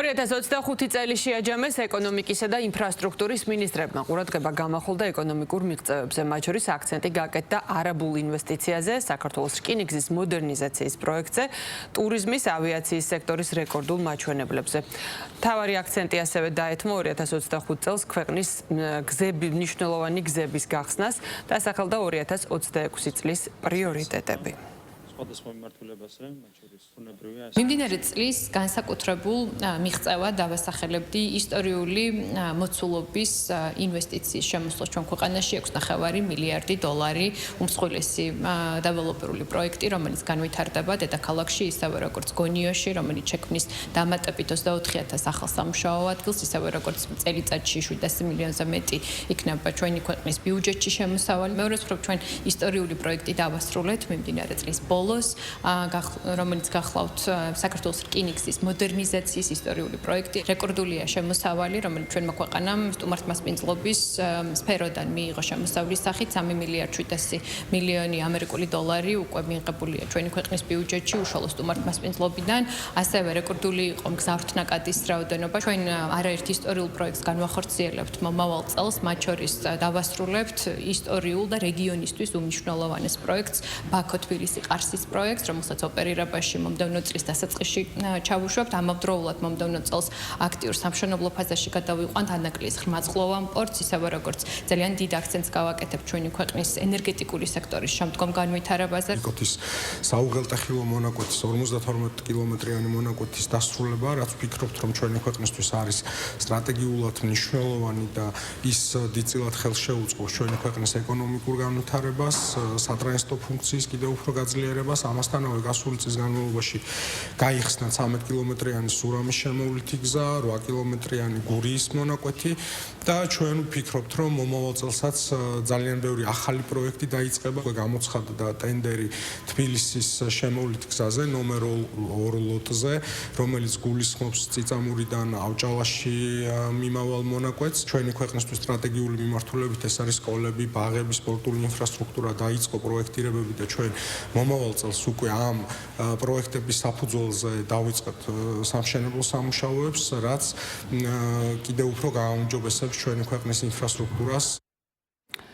2025 წელი შეაჯამეს ეკონომიკისა და ინფრასტრუქტურის მინისტრებმა. ყურადღება გამახვილდა ეკონომიკურ მიღწევებზე, მათ შორის აქცენტი გაკეთდა არაბულ ინვესტიციაზე, საქართველოს რკინიგზის მოდერნიზაციის პროექტზე, ტურიზმის, ავიაციის სექტორის რეკორდულ მაჩვენებლებზე. მთავარი აქცენტი ასევე დაეთმო 2025 წელს ქვეყნის მნიშვნელოვანი გზების გახსნას, დასახელდა 2026 წლის პრიორიტეტები. მიმდინარე წლის განსაკუთრებულ მიღწევა დავასახელებდი ისტორიული მოცულობის ინვესტიციის შემოსვლას ჩვენ ქვეყანაში 6.5 მილიარდი დოლარი უმსხვილესი დეველოპერული პროექტი, რომელიც განვითარდება დედაქალაქში, ისევე როგორც გონიოში, რომელიც შექმნის დამატებით 24,000 ახალ სამუშაო ადგილს, ისევე როგორც წელიწადში 700 მილიონზე მეტი იქნება ჩვენი ქვეყნის ბიუჯეტში შემოსავალი. მეორე მხრივ ჩვენ ისტორიული პროექტი დავასრულეთ მიმდინარე წლის ბოლოს, რომელიც გახლავთ საქართველოს რკინიგზის მოდერნიზაციის ისტორიული პროექტი. რეკორდულია შემოსავალი, რომელიც ჩვენმა ქვეყანამ სტუმართმასპინძლობის სფეროდან მიიღო შემოსავლის სახით 3 მილიარდ 700 მილიონი ამერიკული დოლარი უკვე მიიღებულია ჩვენი ქვეყნის ბიუჯეტში უშუალო სტუმართმასპინძლობიდან. ასევე რეკორდული იყო მგზავრთნაკადის რაოდენობა. ჩვენ არაერთ ისტორიულ პროექტს განვახორციელებთ მომავალ წელს, მათ შორის დავასრულებთ ისტორიულ და რეგიონისთვის უმნიშვნელოვანეს პროექტს, ბაქო-თბილისი-ყარსის პროექტს, რომელსაც ოპერირებაში მომდევნო წლის დასაწყისში ჩავუშვებთ. ამავდროულად მომდევნო წელს აქტიურ სამშენებლო ფაზაში გადავიყვანთ ანაკლის ღრმაწყლოვან პორტს, ისევე როგორც ძალიან დიდ აქცენტს გავაკეთებთ ჩვენი ქვეყნის ენერგეტიკული სექტორის შემდგომ განვითარებაზე. იკოთის საუღელტეხილო მონაკვეთის 52 კილომეტრიანი მონაკვეთის დასრულება, რაც ვფიქრობთ, რომ ჩვენი ქვეყნისთვის არის სტრატეგიულად მნიშვნელოვანი და ის დიდწილად ხელშეუწყობს ჩვენი ქვეყნის ეკონომიკურ განვითარებას, სატრანზიტო ფუნქციის კიდევ უფრო გაძლიერებას. ამასთანავე გასული წლის განმავლობაში გაიხსნა 13 კილომეტრიანი სურამის შემოვლითი გზა, 8 კილომეტრიანი გურიის მონაკვეთი და ჩვენ ვფიქრობთ, რომ მომავალ წელსაც ძალიან ბევრი ახალი პროექტი დაიწყება. გამოცხადდა ტენდერი თბილისის შემოვლითი გზაზე ნომერ 2 ლოტზე, რომელიც გულისხმობს წიწამურიდან ავჭალაში მიმავალ მონაკვეთს. ჩვენი ქვეყნისთვის სტრატეგიული მიმართულებით ეს არის სკოლები, ბაღები, სპორტული ინფრასტრუქტურა, დაიწყო პროექტირებები და ჩვენ მომავალ წელს უკვე ამ პროექტების საფუძველზე დავიწყებთ სამშენებლო სამუშაოებს, რაც კიდევ უფრო გააუმჯობესებს ჩვენი ქვეყნის ინფრასტრუქტურას.